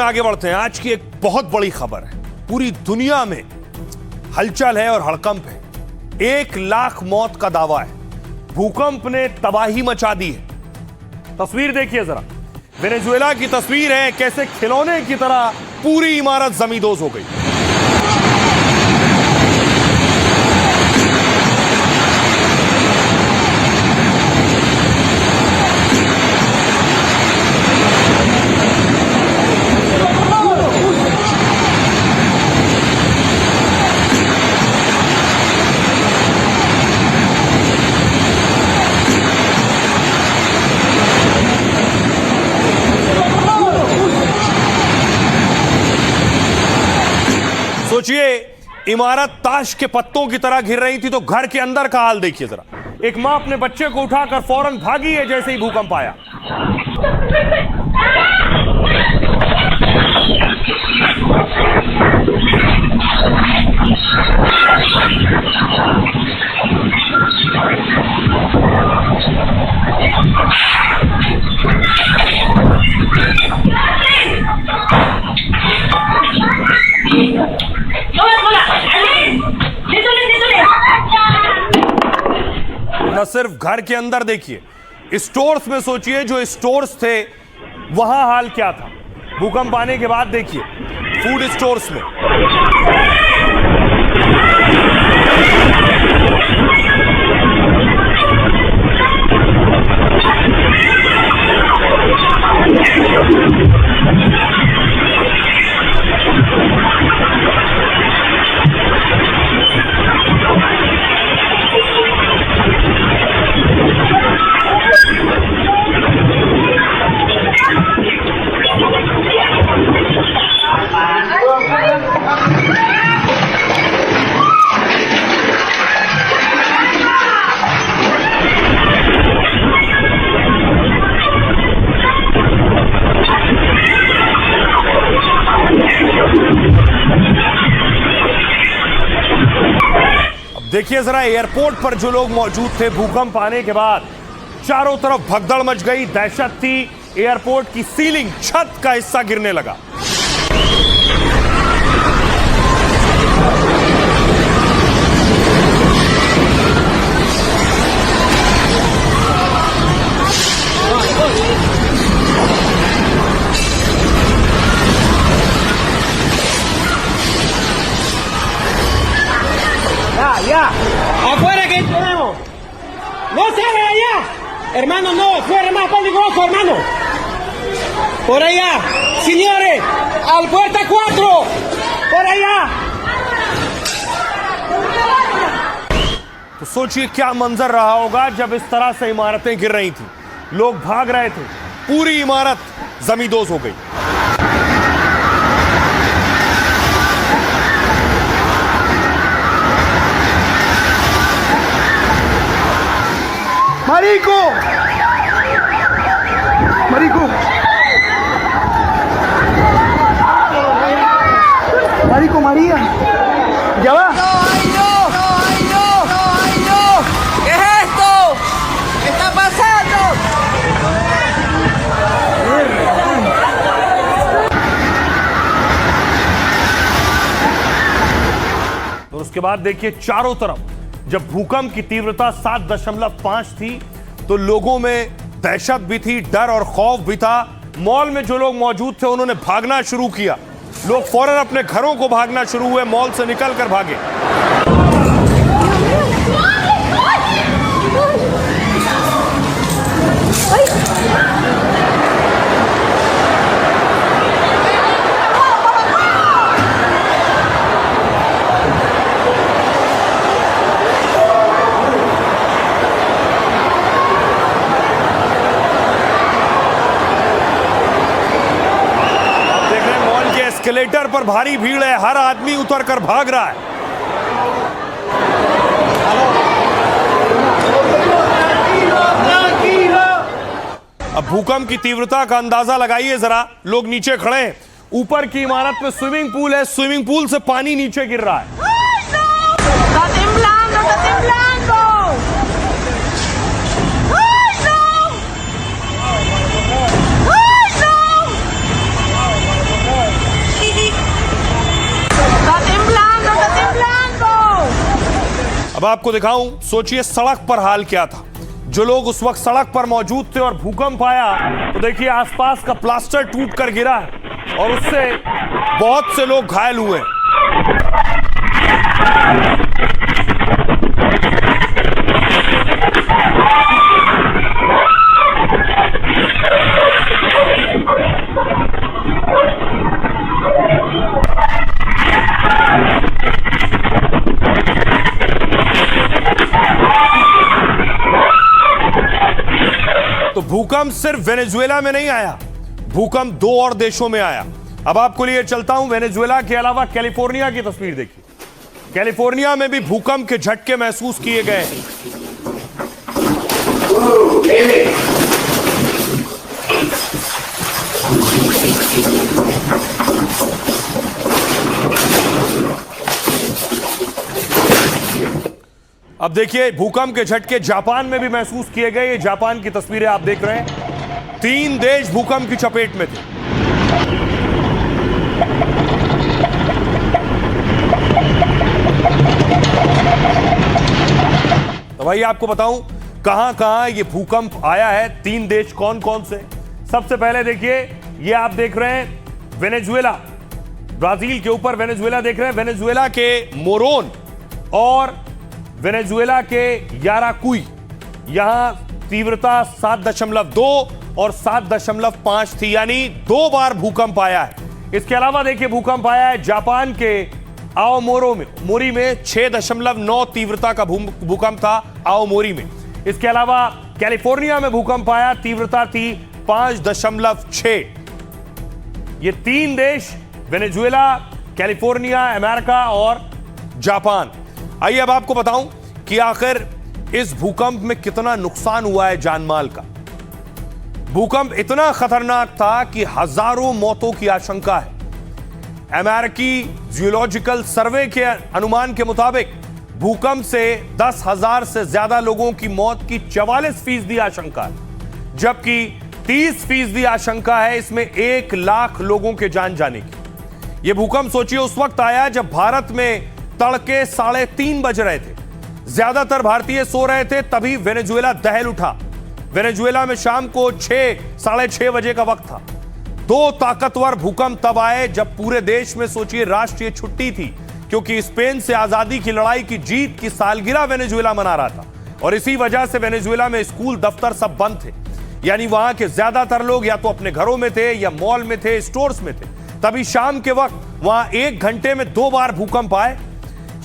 आगे बढ़ते हैं। आज की एक बहुत बड़ी खबर है, पूरी दुनिया में हलचल है और हड़कंप है। 1 लाख मौत का दावा है। भूकंप ने तबाही मचा दी है। तस्वीर देखिए जरा, वेनेजुएला की तस्वीर है, कैसे खिलौने की तरह पूरी इमारत जमींदोज हो गई। सोचिए, इमारत ताश के पत्तों की तरह गिर रही थी, तो घर के अंदर का हाल देखिए जरा। एक मां अपने बच्चे को उठाकर फौरन भागी है जैसे ही भूकंप आया। न सिर्फ घर के अंदर देखिए, स्टोर्स में सोचिए, जो स्टोर्स थे वहां हाल क्या था। भूकंप आने के बाद देखिए फूड स्टोर्स में देखिए जरा, एयरपोर्ट पर जो लोग मौजूद थे, भूकंप आने के बाद चारों तरफ भगदड़ मच गई, दहशत थी। एयरपोर्ट की सीलिंग, छत का हिस्सा गिरने लगा। Ya, afuera que tenemos. No salgan allá, hermano, no, afuera es más peligroso, hermano. Por allá, señores, al puerta 4, por allá. तो सोचिए क्या मंजर रहा होगा जब इस तरह से इमारतें गिर रही थी, लोग भाग रहे थे, पूरी इमारत जमींदोज हो गई। Marico! Marico! Marico, María. ¿Ya va? ¡No! ¿Qué es esto? ¿Qué está pasando? तो उसके बाद देखिए चारों तरफ, जब भूकंप की तीव्रता 7.5 थी तो लोगों में दहशत भी थी, डर और खौफ भी था। मॉल में जो लोग मौजूद थे उन्होंने भागना शुरू किया। लोग फौरन अपने घरों को भागना शुरू हुए, मॉल से निकलकर भागे। एस्केलेटर पर भारी भीड़ है, हर आदमी उतरकर भाग रहा है। अब भूकंप की तीव्रता का अंदाजा लगाइए जरा। लोग नीचे खड़े हैं, ऊपर की इमारत में स्विमिंग पूल है, स्विमिंग पूल से पानी नीचे गिर रहा है। अब आपको दिखाऊं, सोचिए सड़क पर हाल क्या था। जो लोग उस वक्त सड़क पर मौजूद थे और भूकंप आया तो देखिए आसपास का प्लास्टर टूट कर गिरा है और उससे बहुत से लोग घायल हुए। तो भूकंप सिर्फ वेनेजुएला में नहीं आया, भूकंप 2 और देशों में आया। अब आपको लिए चलता हूं, वेनेजुएला के अलावा कैलिफोर्निया की तस्वीर देखिए। कैलिफोर्निया में भी भूकंप के झटके महसूस किए गए। अब देखिए भूकंप के झटके जापान में भी महसूस किए गए। ये जापान की तस्वीरें आप देख रहे हैं। 3 देश भूकंप की चपेट में थे। तो भाई आपको बताऊं कहां कहां ये भूकंप आया है, 3 देश कौन कौन से। सबसे पहले देखिए, ये आप देख रहे हैं वेनेजुएला, ब्राजील के ऊपर वेनेजुएला देख रहे हैं। वेनेजुएला के मोरोन और वेनेजुएला के याराकुई, यहां तीव्रता 7.2 और 7.5 थी, यानी 2 बार भूकंप आया है। इसके अलावा देखिए भूकंप आया है जापान के आओमोरी में 6.9 तीव्रता का भूकंप था आओमोरी में। इसके अलावा कैलिफोर्निया में भूकंप आया, तीव्रता थी 5.6। ये 3 देश वेनेजुएला, कैलिफोर्निया, अमेरिका और जापान। आइए अब आपको बताऊं कि आखिर इस भूकंप में कितना नुकसान हुआ है जानमाल का। भूकंप इतना खतरनाक था कि हजारों मौतों की आशंका है। अमेरिकी जियोलॉजिकल सर्वे के अनुमान के मुताबिक भूकंप से 10,000 से ज्यादा लोगों की मौत की 44% आशंका है, जबकि 30% आशंका है इसमें 1 लाख लोगों के जान जाने की। यह भूकंप सोचिए उस वक्त आया जब भारत में तड़के 3:30 बज रहे थे। ज्यादातर भारतीय सो रहे थे, तभी वेनेजुएला दहल उठा। वेनेजुएला में शाम को 6-6:30 बजे का वक्त था। 2 ताकतवर भूकंप तब आए जब पूरे देश में सोचिए राष्ट्रीय छुट्टी थी, क्योंकि स्पेन से आजादी की लड़ाई की जीत की सालगिरह वेनेजुएला मना रहा था और इसी वजह से वेनेजुएला में स्कूल दफ्तर सब बंद थे। यानी वहां के ज्यादातर लोग या तो अपने घरों में थे या मॉल में थे, स्टोर्स में थे। तभी शाम के वक्त वहां 1 घंटे में 2 बार भूकंप आए।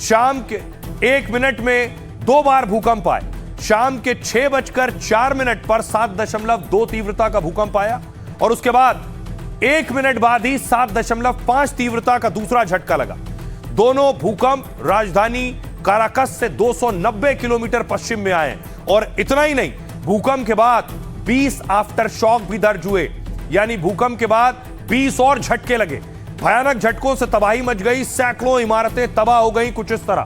शाम के 1 मिनट में 2 बार भूकंप आए। शाम के 6:04 पर 7.2 तीव्रता का भूकंप आया और उसके बाद 1 मिनट बाद ही 7.5 तीव्रता का दूसरा झटका लगा। दोनों भूकंप राजधानी काराकस से 290 किलोमीटर पश्चिम में आए। और इतना ही नहीं, भूकंप के बाद 20 आफ्टर शॉक भी दर्ज हुए, यानी भूकंप के बाद 20 और झटके लगे। भयानक झटकों से तबाही मच गई, सैकड़ों इमारतें तबाह हो गई। कुछ इस तरह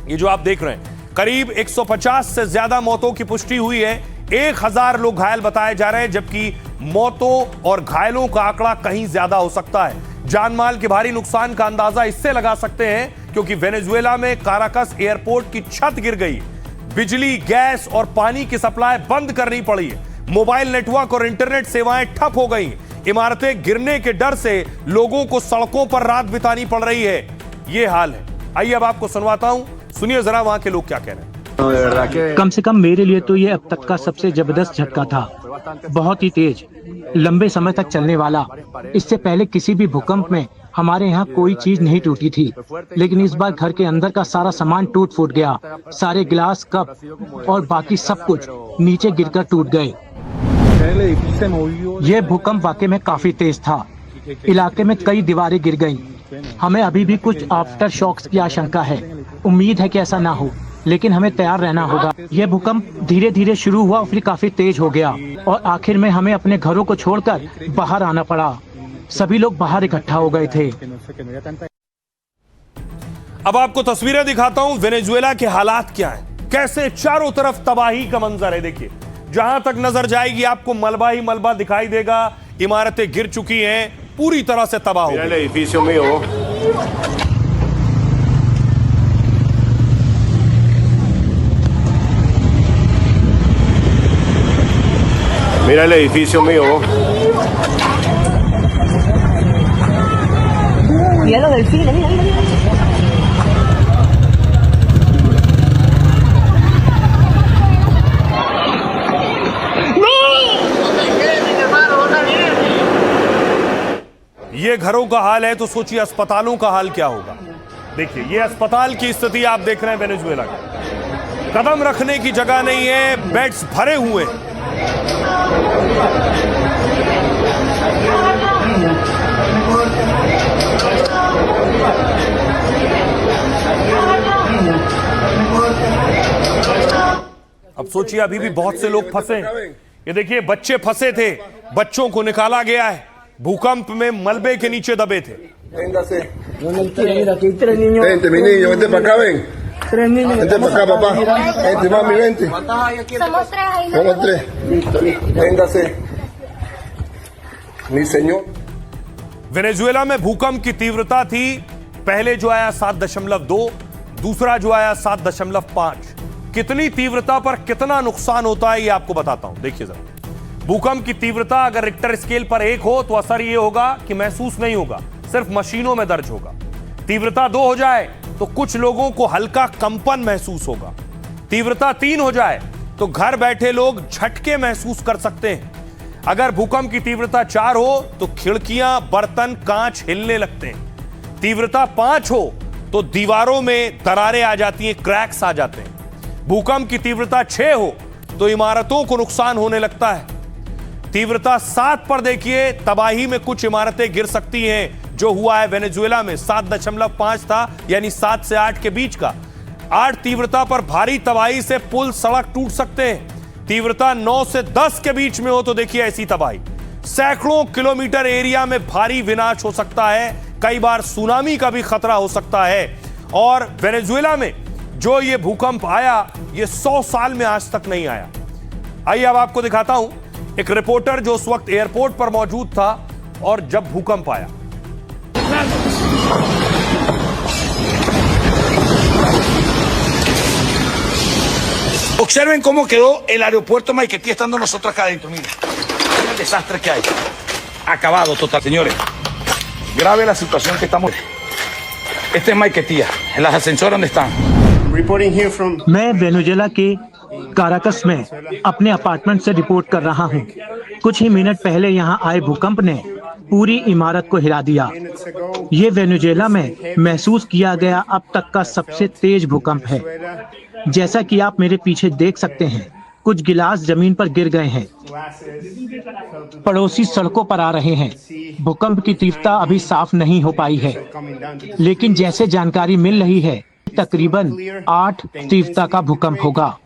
ये जो आप देख रहे हैं, करीब 150 से ज्यादा मौतों की पुष्टि हुई है। 1000 लोग घायल बताए जा रहे हैं, जबकि मौतों और घायलों का आंकड़ा कहीं ज्यादा हो सकता है। जानमाल के भारी नुकसान का अंदाजा इससे लगा सकते हैं क्योंकि वेनेजुएला में काराकस एयरपोर्ट की छत गिर गई, बिजली, गैस और पानी की सप्लाई बंद करनी पड़ी है, मोबाइल नेटवर्क और इंटरनेट सेवाएं ठप हो गई, इमारतें गिरने के डर से लोगों को सड़कों पर रात बितानी पड़ रही है। यह हाल है। आइए अब आपको सुनवाता हूं, सुनिए जरा वहां के लोग क्या कह रहे हैं। कम से कम मेरे लिए तो ये अब तक का सबसे जबरदस्त झटका था। बहुत ही तेज, लंबे समय तक चलने वाला। इससे पहले किसी भी भूकंप में हमारे यहाँ कोई चीज नहीं टूटी थी, लेकिन इस बार घर के अंदर का सारा सामान टूट फूट गया। सारे गिलास, कप और बाकी सब कुछ नीचे गिरकर टूट गए। यह भूकंप वाकई में काफी तेज था। इलाके में कई दीवारें गिर गईं। हमें अभी भी कुछ आफ्टर शॉक्स की आशंका है। उम्मीद है कि ऐसा ना हो, लेकिन हमें तैयार रहना होगा। यह भूकंप धीरे धीरे शुरू हुआ और फिर काफी तेज हो गया और आखिर में हमें अपने घरों को छोड़कर बाहर आना पड़ा। सभी लोग बाहर इकट्ठा हो गए थे। अब आपको तस्वीरें दिखाता हूं वेनेजुएला के हालात क्या हैं, कैसे चारों तरफ तबाही का मंजर है। देखिए, जहां तक नजर जाएगी आपको मलबा ही मलबा दिखाई देगा। इमारतें गिर चुकी हैं, पूरी तरह से तबाह हो गई। Mira el edificio mío, vos. Mira los delfines, mira, mira, mira. ये घरों का हाल है तो सोचिए अस्पतालों का हाल क्या होगा। देखिए ये अस्पताल की स्थिति आप देख रहे हैं वेनेजुएला की। कदम रखने की जगह नहीं है, बेड्स भरे हुए हैं। अब सोचिए अभी भी बहुत से लोग फंसे हैं। ये देखिए बच्चे फंसे थे, बच्चों को निकाला गया है, भूकंप में मलबे के नीचे दबे थे। Véngase. Mira, aquí hay 3 niños. Vente, mi niño, vente para acá, ven. 3 niños. Vente para acá, papá. Vente, mami, vente. Somos 3 ahí. Somos 3. Listo, listo. Véngase. Mi señor. Venezuela में भूकंप की तीव्रता थी, पहले जो आया 7.2, दूसरा जो आया 7.5। कितनी तीव्रता पर कितना नुकसान होता है ये आपको बताता हूं। देखिए जरा, भूकंप की तीव्रता अगर रिक्टर स्केल पर 1 हो तो असर ये होगा कि महसूस नहीं होगा, सिर्फ मशीनों में दर्ज होगा। तीव्रता 2 हो जाए तो कुछ लोगों को हल्का कंपन महसूस होगा। तीव्रता 3 हो जाए तो घर बैठे लोग झटके महसूस कर सकते हैं। अगर भूकंप की तीव्रता 4 हो तो खिड़कियां, बर्तन, कांच हिलने लगते हैं। तीव्रता 5 हो तो दीवारों में दरारें आ जाती हैं, क्रैक्स आ जाते हैं। भूकंप की तीव्रता 6 हो तो इमारतों को नुकसान होने लगता है। तीव्रता 7 पर देखिए तबाही में कुछ इमारतें गिर सकती हैं, जो हुआ है वेनेजुएला में। 7.5 था, यानी 7 से 8 के बीच का। 8 तीव्रता पर भारी तबाही से पुल, सड़क टूट सकते हैं। तीव्रता 9 से 10 के बीच में हो तो देखिए ऐसी तबाही, सैकड़ों किलोमीटर एरिया में भारी विनाश हो सकता है। कई बार सुनामी का भी खतरा हो सकता है। और वेनेजुएला में जो ये भूकंप आया, ये 100 साल में आज तक नहीं आया। आइए अब आपको दिखाता हूं एक रिपोर्टर जो उस वक्त एयरपोर्ट पर मौजूद था और जब भूकंप आया। Observen cómo quedó el aeropuerto Maiquetía estando nosotros acá adentro. Miren, miren el desastre que hay. Acabado total, señores. Grave la situación que estamos. Este es Maiquetía. En las ascensores donde están. Reporting here from. मैं Venezuela के Caracas में अपने apartment से report कर रहा हूं। कुछ ही minute पहले यहां आए भूकंप ने पूरी इमारत को हिला दिया। ये वेनेजुएला में महसूस किया गया अब तक का सबसे तेज भूकंप है। जैसा कि आप मेरे पीछे देख सकते हैं, कुछ गिलास जमीन पर गिर गए हैं। पड़ोसी सड़कों पर आ रहे हैं। भूकंप की तीव्रता अभी साफ नहीं हो पाई है, लेकिन जैसे जानकारी मिल रही है तकरीबन 8 तीव्रता का भूकंप होगा।